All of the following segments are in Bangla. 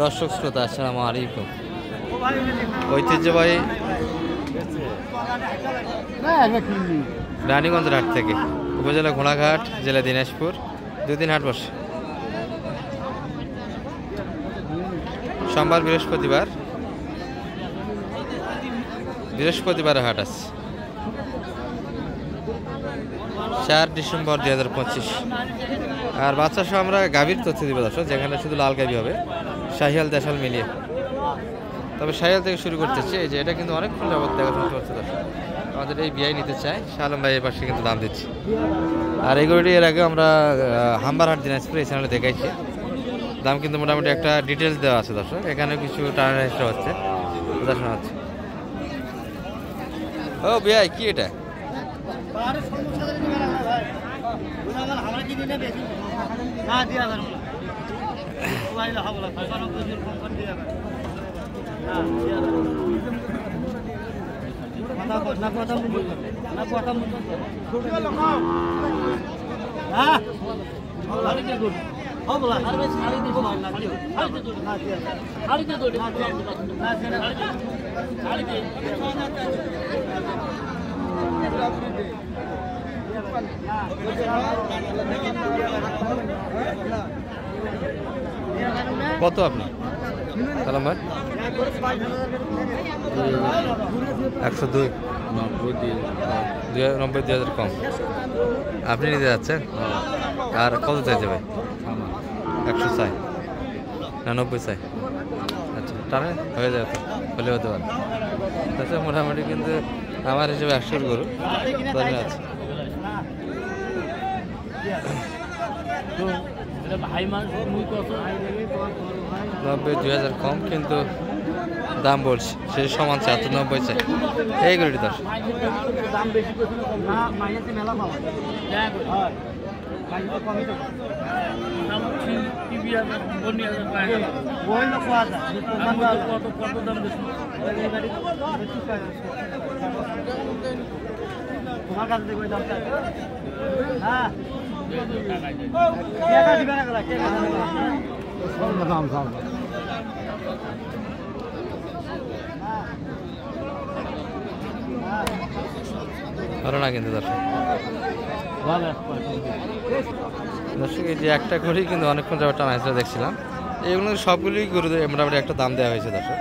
দর্শক শ্রোতা আসসালামু আলাইকুম। ঐতিহ্যবাহী রানীগঞ্জের হাট থেকে উপজেলা ঘোড়াঘাট, জেলা দিনাজপুর, 2 দিন হাট বসে। সোমবার বৃহস্পতিবার হাট আছে। 4 ডিসেম্বর 2025। আর বাচ্চা সহ আমরা গাভীর তথ্য দিব দর্শক, যেখানে শুধু লাল গাভী হবে, শাহিয়াল দেশাল মিলিয়ে। তবে শাহিয়াল থেকে শুরু করতেছি। এই যে এটা কিন্তু অনেকক্ষণ যাবত দেখাশোনা করছে দর্শক। আমাদের এই বিআই নিতে চাই, শালম ভাই এর পাশে কিন্তু দাম দিচ্ছি। আর এই গরুটি এর আগে আমরা হাম্বারহাট দিনাজপুর এই চ্যানেলে দেখাইছি। দাম কিন্তু মোটামুটি একটা ডিটেলস দেওয়া আছে দর্শক। এখানে কিছু টার্ন এক্সট্রা হচ্ছে, দেখাশোনা হচ্ছে। ও বিআই কি এটা? কত আপনি? সালাম ভাই 102 90,000 কম। আপনি নিতে যাচ্ছেন? আর কত চাইছে ভাই? 100 চাই না 90 চাই? আচ্ছা, টানে হয়ে যাবে তো, হলে হতে পারে। আচ্ছা, মোটামুটি কিন্তু আমার হিসেবে 100 গরু আছে। 90,000 কম, কিন্তু দাম বলছি সে সমান 90 চাই। এই গরুটি দশ তোমার কাছে দেখবে দামটা। ভালো না কিন্তু দর্শক। এই যে একটা করি কিন্তু অনেকক্ষণ যাবে টানা দেখছিলাম। এইগুলো সবগুলি গরু মোটামুটি একটা দাম দেওয়া হয়েছে দর্শক।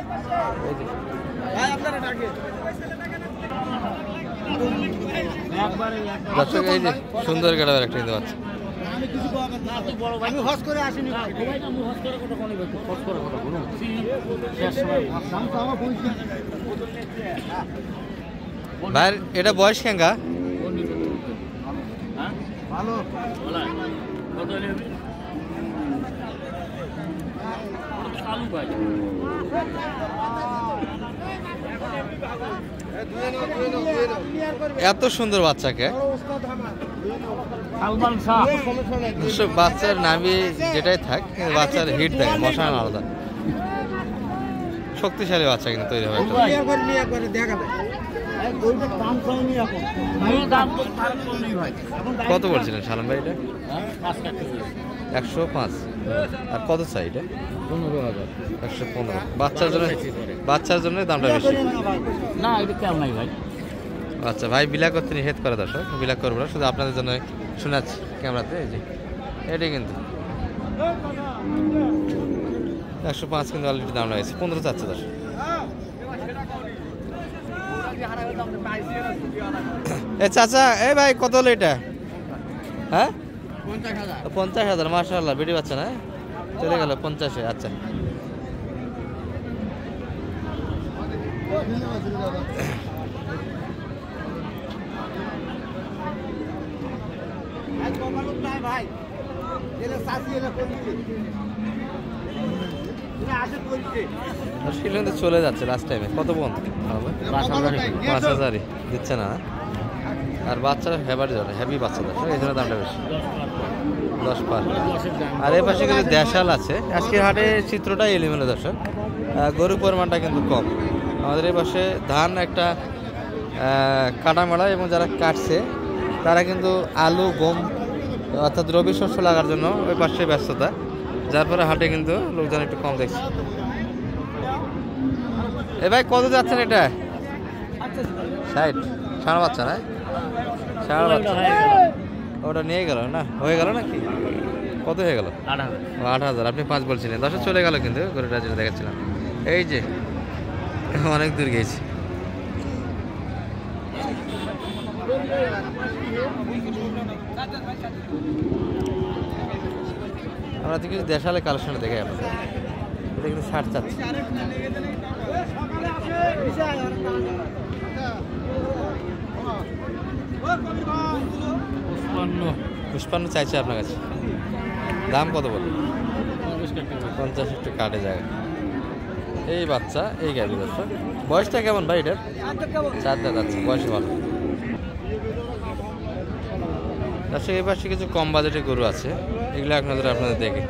দর্শক এই যে সুন্দর গেটার একটা কিন্তু পাচ্ছে। ভাই এটা বয়স কেঙ্গা? এত সুন্দর বাচ্চাকে, বাচ্চার নামই যেটাই থাক, কিন্তু বাচ্চার হিট থাকে, মশা আলাদা শক্তিশালী বাচ্চা কিন্তু তৈরি হবে। কত বলছিলেন সালাম ভাই এটা? 105। আর কত চাই এটা? 15,000। 115। বাচ্চার জন্য দামটা বেশি না, এটা কেমন নাই ভাই। আচ্ছা ভাই, বিলাক করতে নিষেধ করে দর্শক, বিলাক করবো না, শুধু আপনাদের জন্য শোনাচ্ছি ক্যামেরাতে। এই যে এটাই কিন্তু 105, কিন্তু অলরেডি দাম রয়েছে 15 চাচ্ছে দর্শক। এ চাচা, এ ভাই কত হলো এটা? হ্যাঁ 50,000। মাশাআল্লাহ, বেটি বাচ্চা না, চলে গেল 50-এ। আচ্ছা, চলে যাচ্ছে লাস্ট টাইমে। কত পর্যন্ত? 5,000 দিচ্ছে না। আর বাচ্চারা হেভি বাচ্চা দর্শক, এই জন্য দামটা বেশি 10 পার। আর এর পাশে কিন্তু দেশাল আছে। আজকের হাটে চিত্রটা এলিমেন্ট দর্শক, গরুর পরিমাণটা কিন্তু কম। আমাদের এই পাশে ধান একটা কাটামারা, এবং যারা কাটছে তারা কিন্তু আলু, গম অর্থাৎ রবি শস্য লাগার জন্য ওই পাশে ব্যস্ততা। যার পরে হাটে কিন্তু লোকজন একটু কম দেখছে। এ ভাই কত যাচ্ছেন এটা? 60। ষাঁড় বাচ্চা না? ষাঁড় বাচ্চা ওটা নিয়ে গেল না, হয়ে গেল নাকি? কত হয়ে গেল? 8,000। আপনি 5 বলছিলেন, 10 চলে গেল কিন্তু গরুটা যেটা দেখাচ্ছিলাম। এই যে অনেক দূর গেছি। আমরা তো কিছু দেশালে কালেকশনে দেখাই আপনাদের। এটা কিন্তু 60 চাচ্ছে। 55 চাইছে আপনার কাছে। দাম কত বল? 50 একটু কাটে যায়। এই বাচ্চা, এই গাড়ি দর্শক। বয়সটা কেমন ভাই এটার? 4 দাঁত আছে, বয়স ভালো। দর্শক এই পাশে কিছু কম বাজেটে গরু আছে, এগুলো আপনাদের দেখে।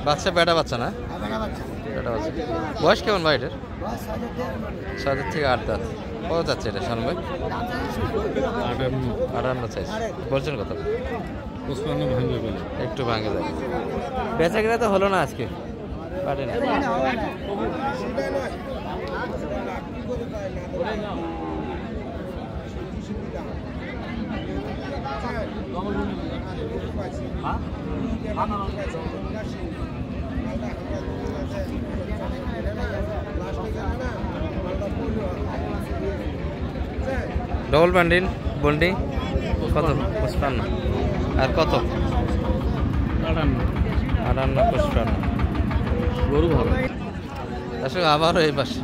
বাচ্চা বেটা বাচ্চা না? বেটা বাচ্চা। বয়স কেমন ভাই এটার? 6 থেকে 8 দাঁত। কত যাচ্ছে এটা শানু ভাই? 58 চাইছে। বলছেন কত? 55 ভাঙবে বলে। একটু ভাঙে যায়। বেচা কিনা তো হলো না আজকে, পারে না। ডবল বান্ডিল বন্ডি কত? 55। আর কত? 58 55। গরু ভালো। আসলে আবারও এই পাশে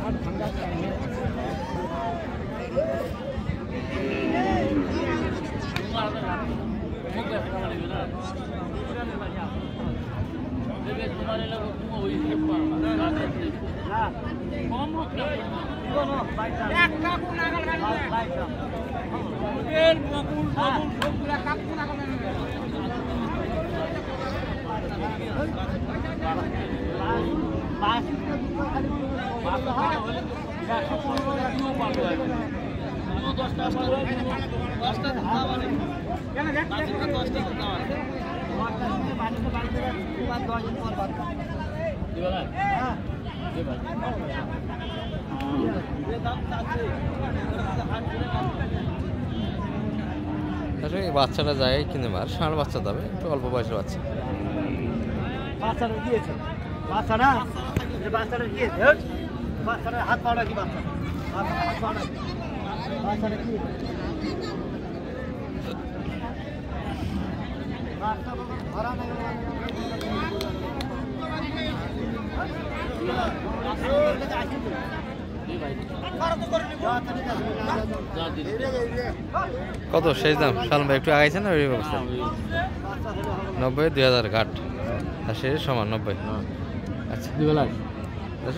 বাচ্চাটা যায় কিনে মার ষাঁড় বাচ্চা দাবে, একটু অল্প বয়সের বাচ্চা। বাচ্চাটা দিয়েছে, বাচ্চাটা বাচ্চাটা দিয়েছে, বাচ্চাটা হাত পাওয়া কি? বাচ্চা হাত পাওয়া বাচ্চাটা কি? কত শেষ দাম শালম ভাই? একটু আগাইছে না ওই ব্যবস্থা? 90 2000 ঘাট আর শেষ সমান 90। আচ্ছা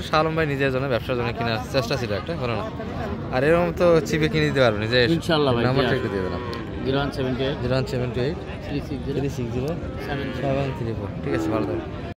শালম ভাই নিজের জন্য ব্যবসার জন্য কেনার চেষ্টা ছিল, একটা হলো না। আর এরকম তো চিপে কিনে দিতে পারবেন যে নাম্বারটা একটু দিয়ে দেবেন। 0178 360 734। ঠিক আছে, ভালো থাকবেন।